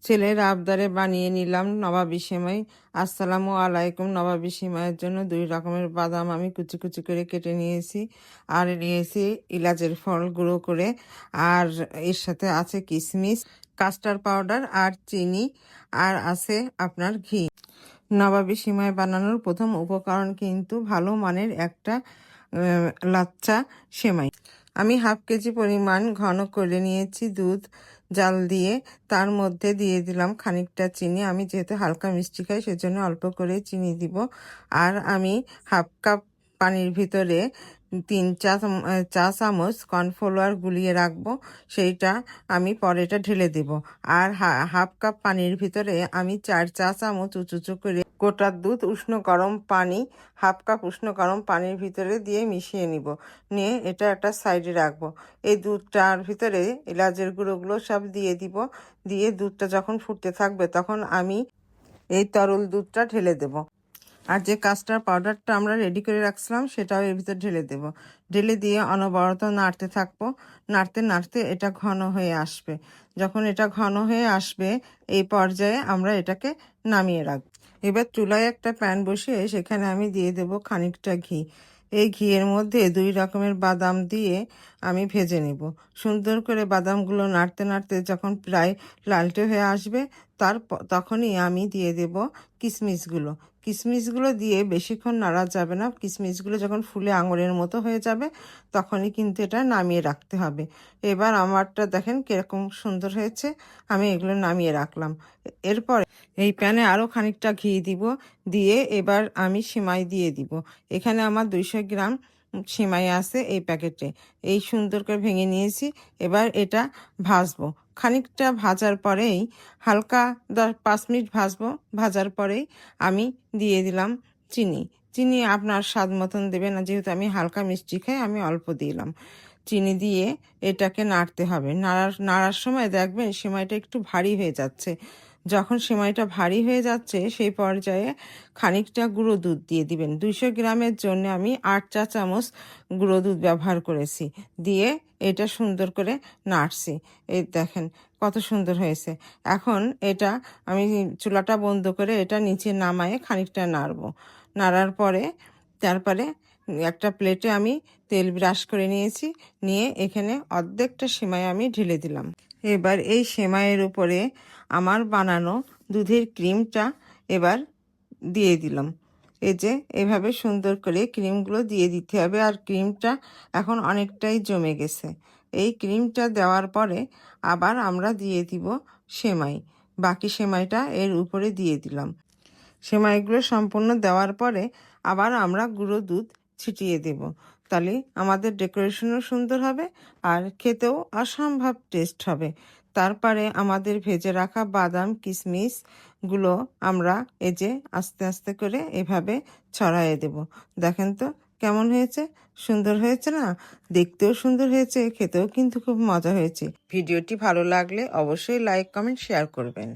ছেলের আবদারে বানিয়ে নিলাম নবাবী সেমাই। আসসালামু আলাইকুম। নবাবী সেমাইয়ের জন্য 2 রকমের বাদাম আমি কুচি কুচি করে কেটে নিয়েছি, আর নিয়েছি ইলাচের ফল গুঁড়ো করে, আর এর সাথে আছে কিশমিশ, কাস্টার্ড পাউডার আর চিনি, আর আছে আপনার ঘি। নবাবী সেমাই বানানোর প্রথম উপকরণ কিন্তু ভালো মানের একটা লাচ্চা সেমাই। আমি হাফ কেজি পরিমাণ ঘন করে নিয়েছি দুধ জাল দিয়ে, তার মধ্যে দিয়ে দিলাম খানিকটা চিনি। আমি যেহেতু হালকা মিষ্টি খাই সেজন্য অল্প করে চিনি দিব। আর আমি হাফ কাপ পানির ভিতরে 3 চা চামচ কর্নফ্লাওয়ার গুলিয়ে রাখবো, সেইটা আমি পরেটা ঢেলে দেব। আর হাফ কাপ পানির ভিতরে আমি 4 চা চামচ উঁচু করে গোটা দুধ উষ্ণ গরম পানি, হাফ কাপ উষ্ণ গরম পানির ভিতরে দিয়ে মিশিয়ে নিব। নিয়ে এটা একটা সাইডে রাখবো। এই দুধটার ভিতরে এলাচের গুঁড়োগুলো সব দিয়ে দিব। দিয়ে দুধটা যখন ফুটতে থাকবে তখন আমি এই তরল দুধটা ঢেলে দেব। আর যে কাস্টার্ড পাউডারটা আমরা রেডি করে রাখছিলাম সেটাও এর ভিতর ঢেলে দেব। ঢেলে দিয়ে অনবরত নাড়তে থাকবো। নাড়তে নাড়তে এটা ঘন হয়ে আসবে। যখন এটা ঘন হয়ে আসবে এই পর্যায়ে আমরা এটাকে নামিয়ে রাখবো। এবার চুলায় একটা প্যান বসিয়ে সেখানে আমি দিয়ে দেব খানিকটা ঘি। এই ঘিয়ের মধ্যে 2 রকমের বাদাম দিয়ে আমি ভেজে নেব। সুন্দর করে বাদামগুলো নাড়তে নাড়তে যখন প্রায় লালটে হয়ে আসবে তখনই আমি দিয়ে দেব কিশমিশগুলো। কিশমিশগুলো দিয়ে বেশিক্ষণ নাড়া যাবে না। কিশমিশগুলো যখন ফুলে আঙুরের মতো হয়ে যাবে তখনই কিন্তু এটা নামিয়ে রাখতে হবে। এবার আমারটা দেখেন কিরকম সুন্দর হয়েছে। আমি এগুলো নামিয়ে রাখলাম। এরপরে এই প্যানে আরও খানিকটা ঘি দিব। দিয়ে এবার আমি সেমাই দিয়ে দিব। এখানে আমার 200 গ্রাম সেমাই আছে এই প্যাকেটে। এই সুন্দর করে ভেঙে নিয়েছি। এবার এটা ভাজবো। খানিকটা ভাজার পরেই হালকা 5 মিনিট ভাজবো। ভাজার পরেই আমি দিয়ে দিলাম চিনি। চিনি আপনার স্বাদ মতন দেবেন, না যেহেতু আমি হালকা মিষ্টি খাই আমি অল্প দিলাম। চিনি দিয়ে এটাকে নাড়তে হবে। নাড়ার সময় দেখবেন সেমাইটা একটু ভারী হয়ে যাচ্ছে। যখন সেমাইটা ভারী হয়ে যাচ্ছে সেই পর্যায়ে খানিকটা গুঁড়ো দুধ দিয়ে দিবেন। 200 গ্রামের জন্য আমি 8 চা চামচ গুঁড়ো দুধ ব্যবহার করেছি। দিয়ে এটা সুন্দর করে নাড়ছি। এই দেখেন কত সুন্দর হয়েছে। এখন এটা আমি চুলাটা বন্ধ করে এটা নিচে নামায়ে খানিকটা নাড়বো। নাড়ার পরে তারপরে একটা প্লেটে আমি তেল ব্রাশ করে নিয়েছি। নিয়ে এখানে অর্ধেকটা সেমাই আমি ঢেলে দিলাম। এবার এই সেমাইয়ের উপরে আমার বানানো দুধের ক্রিমটা এবার দিয়ে দিলাম। এই যে এভাবে সুন্দর করে ক্রিমগুলো দিয়ে দিতে হবে। আর ক্রিমটা এখন অনেকটাই জমে গেছে। এই ক্রিমটা দেওয়ার পরে আবার আমরা দিয়ে দিব সেমাই। বাকি সেমাইটা এর উপরে দিয়ে দিলাম। সেমাইগুলো সম্পূর্ণ দেওয়ার পরে আবার আমরা গুঁড়ো দুধ ছিটিয়ে দেব। তাহলে আমাদের ডেকোরেশনও সুন্দর হবে আর খেতেও অসম্ভব টেস্ট হবে। তারপরে আমাদের ভেজে রাখা বাদাম কিশমিশগুলো আমরা এই যে আস্তে আস্তে করে এভাবে ছড়াইয়ে দেব। দেখেন তো কেমন হয়েছে? সুন্দর হয়েছে না? দেখতেও সুন্দর হয়েছে, খেতেও কিন্তু খুব মজা হয়েছে। ভিডিওটি ভালো লাগলে অবশ্যই লাইক কমেন্ট শেয়ার করবেন।